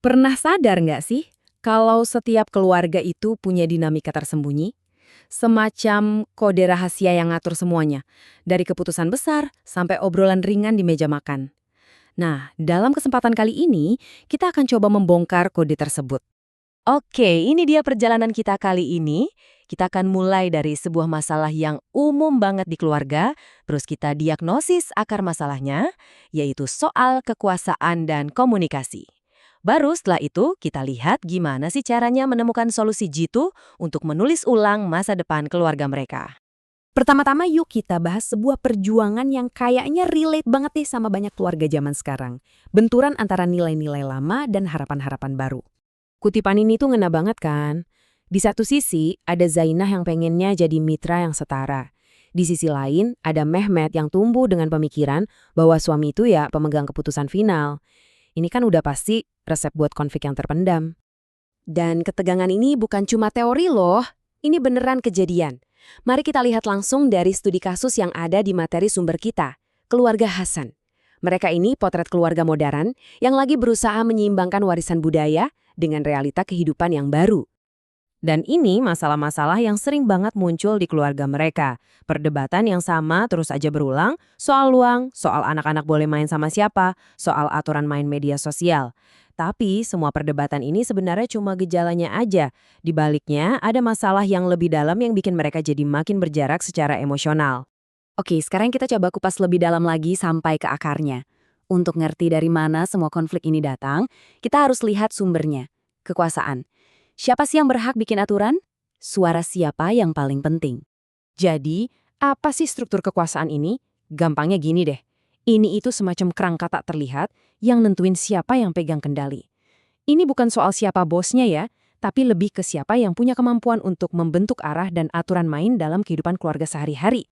Pernah sadar nggak sih kalau setiap keluarga itu punya dinamika tersembunyi? Semacam kode rahasia yang ngatur semuanya, dari keputusan besar sampai obrolan ringan di meja makan. Nah, dalam kesempatan kali ini, kita akan coba membongkar kode tersebut. Oke, ini dia perjalanan kita kali ini. Kita akan mulai dari sebuah masalah yang umum banget di keluarga, terus kita diagnosis akar masalahnya, yaitu soal kekuasaan dan komunikasi. Baru setelah itu, kita lihat gimana sih caranya menemukan solusi jitu untuk menulis ulang masa depan keluarga mereka. Pertama-tama yuk kita bahas sebuah perjuangan yang kayaknya relate banget nih sama banyak keluarga zaman sekarang. Benturan antara nilai-nilai lama dan harapan-harapan baru. Kutipan ini tuh ngena banget kan? Di satu sisi, ada Zainah yang pengennya jadi mitra yang setara. Di sisi lain, ada Mehmet yang tumbuh dengan pemikiran bahwa suami itu ya pemegang keputusan final. Ini kan udah pasti resep buat konflik yang terpendam. Dan ketegangan ini bukan cuma teori loh, ini beneran kejadian. Mari kita lihat langsung dari studi kasus yang ada di materi sumber kita, keluarga Hasan. Mereka ini potret keluarga modern yang lagi berusaha menyeimbangkan warisan budaya dengan realita kehidupan yang baru. Dan ini masalah-masalah yang sering banget muncul di keluarga mereka. Perdebatan yang sama terus aja berulang, soal uang, soal anak-anak boleh main sama siapa, soal aturan main media sosial. Tapi semua perdebatan ini sebenarnya cuma gejalanya aja. Di baliknya ada masalah yang lebih dalam yang bikin mereka jadi makin berjarak secara emosional. Oke, sekarang kita coba kupas lebih dalam lagi sampai ke akarnya. Untuk ngerti dari mana semua konflik ini datang, kita harus lihat sumbernya. Kekuasaan. Siapa sih yang berhak bikin aturan? Suara siapa yang paling penting? Jadi, apa sih struktur kekuasaan ini? Gampangnya gini deh. Ini itu semacam kerangka tak terlihat yang nentuin siapa yang pegang kendali. Ini bukan soal siapa bosnya ya, tapi lebih ke siapa yang punya kemampuan untuk membentuk arah dan aturan main dalam kehidupan keluarga sehari-hari.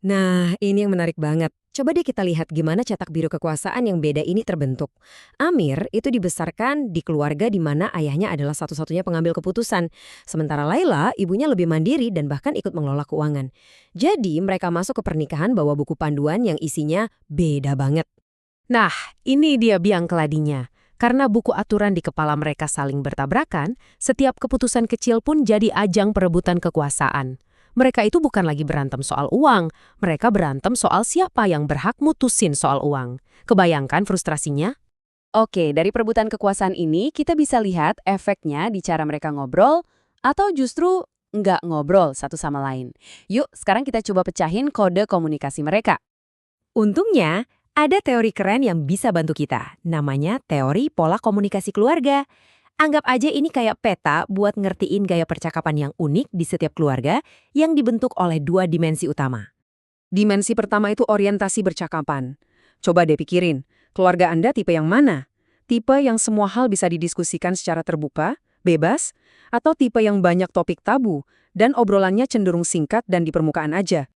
Nah, ini yang menarik banget. Coba deh kita lihat gimana cetak biru kekuasaan yang beda ini terbentuk. Amir itu dibesarkan di keluarga di mana ayahnya adalah satu-satunya pengambil keputusan. Sementara Laila, ibunya lebih mandiri dan bahkan ikut mengelola keuangan. Jadi, mereka masuk ke pernikahan bawa buku panduan yang isinya beda banget. Nah, ini dia biang keladinya. Karena buku aturan di kepala mereka saling bertabrakan, setiap keputusan kecil pun jadi ajang perebutan kekuasaan. Mereka itu bukan lagi berantem soal uang, mereka berantem soal siapa yang berhak mutusin soal uang. Kebayangkan frustrasinya? Oke, dari perebutan kekuasaan ini kita bisa lihat efeknya di cara mereka ngobrol atau justru nggak ngobrol satu sama lain. Yuk, sekarang kita coba pecahin kode komunikasi mereka. Untungnya, ada teori keren yang bisa bantu kita. Namanya teori pola komunikasi keluarga. Anggap aja ini kayak peta buat ngertiin gaya percakapan yang unik di setiap keluarga yang dibentuk oleh dua dimensi utama. Dimensi pertama itu orientasi bercakapan. Coba deh pikirin, keluarga Anda tipe yang mana? Tipe yang semua hal bisa didiskusikan secara terbuka, bebas, atau tipe yang banyak topik tabu dan obrolannya cenderung singkat dan di permukaan aja?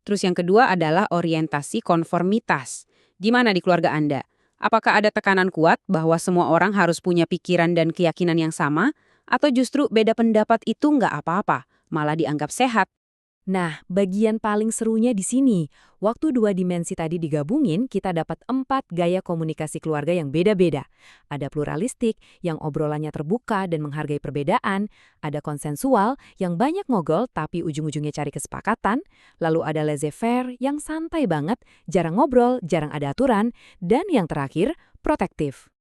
Terus yang kedua adalah orientasi konformitas. Gimana di keluarga Anda? Apakah ada tekanan kuat bahwa semua orang harus punya pikiran dan keyakinan yang sama? Atau justru beda pendapat itu nggak apa-apa, malah dianggap sehat? Nah, bagian paling serunya di sini. Waktu dua dimensi tadi digabungin, kita dapat 4 gaya komunikasi keluarga yang beda-beda. Ada pluralistik, yang obrolannya terbuka dan menghargai perbedaan. Ada konsensual, yang banyak ngobrol tapi ujung-ujungnya cari kesepakatan. Lalu ada laissez-faire, yang santai banget, jarang ngobrol, jarang ada aturan. Dan yang terakhir, protektif.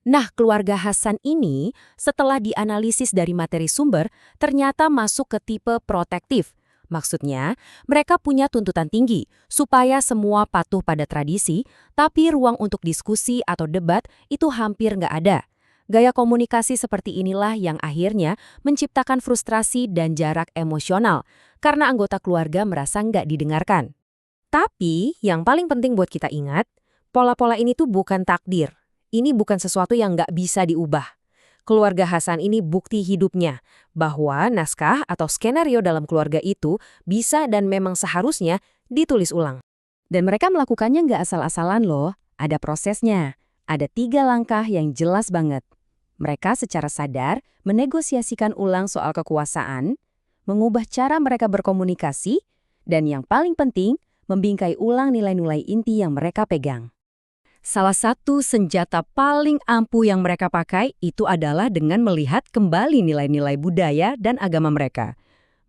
Nah, keluarga Hasan ini, setelah dianalisis dari materi sumber, ternyata masuk ke tipe protektif. Maksudnya, mereka punya tuntutan tinggi supaya semua patuh pada tradisi, tapi ruang untuk diskusi atau debat itu hampir nggak ada. Gaya komunikasi seperti inilah yang akhirnya menciptakan frustrasi dan jarak emosional, karena anggota keluarga merasa nggak didengarkan. Tapi, yang paling penting buat kita ingat, pola-pola ini tuh bukan takdir. Ini bukan sesuatu yang nggak bisa diubah. Keluarga Hasan ini bukti hidupnya, bahwa naskah atau skenario dalam keluarga itu bisa dan memang seharusnya ditulis ulang. Dan mereka melakukannya nggak asal-asalan loh, ada prosesnya. Ada 3 langkah yang jelas banget. Mereka secara sadar menegosiasikan ulang soal kekuasaan, mengubah cara mereka berkomunikasi, dan yang paling penting, membingkai ulang nilai-nilai inti yang mereka pegang. Salah satu senjata paling ampuh yang mereka pakai itu adalah dengan melihat kembali nilai-nilai budaya dan agama mereka.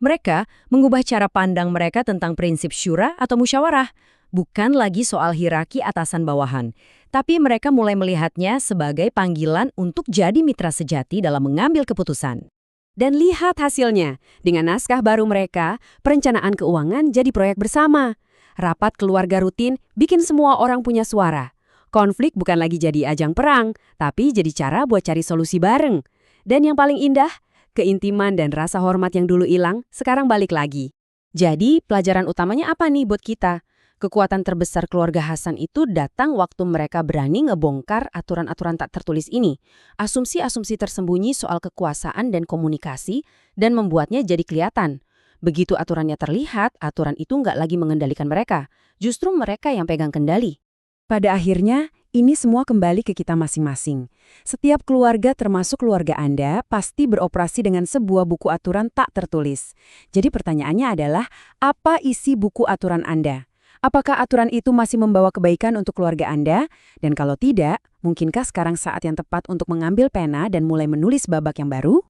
Mereka mengubah cara pandang mereka tentang prinsip syura atau musyawarah, bukan lagi soal hierarki atasan bawahan. Tapi mereka mulai melihatnya sebagai panggilan untuk jadi mitra sejati dalam mengambil keputusan. Dan lihat hasilnya, dengan naskah baru mereka, perencanaan keuangan jadi proyek bersama. Rapat keluarga rutin bikin semua orang punya suara. Konflik bukan lagi jadi ajang perang, tapi jadi cara buat cari solusi bareng. Dan yang paling indah, keintiman dan rasa hormat yang dulu hilang, sekarang balik lagi. Jadi, pelajaran utamanya apa nih buat kita? Kekuatan terbesar keluarga Hasan itu datang waktu mereka berani ngebongkar aturan-aturan tak tertulis ini. Asumsi-asumsi tersembunyi soal kekuasaan dan komunikasi, dan membuatnya jadi kelihatan. Begitu aturannya terlihat, aturan itu nggak lagi mengendalikan mereka. Justru mereka yang pegang kendali. Pada akhirnya, ini semua kembali ke kita masing-masing. Setiap keluarga termasuk keluarga Anda pasti beroperasi dengan sebuah buku aturan tak tertulis. Jadi pertanyaannya adalah, apa isi buku aturan Anda? Apakah aturan itu masih membawa kebaikan untuk keluarga Anda? Dan kalau tidak, mungkinkah sekarang saat yang tepat untuk mengambil pena dan mulai menulis babak yang baru?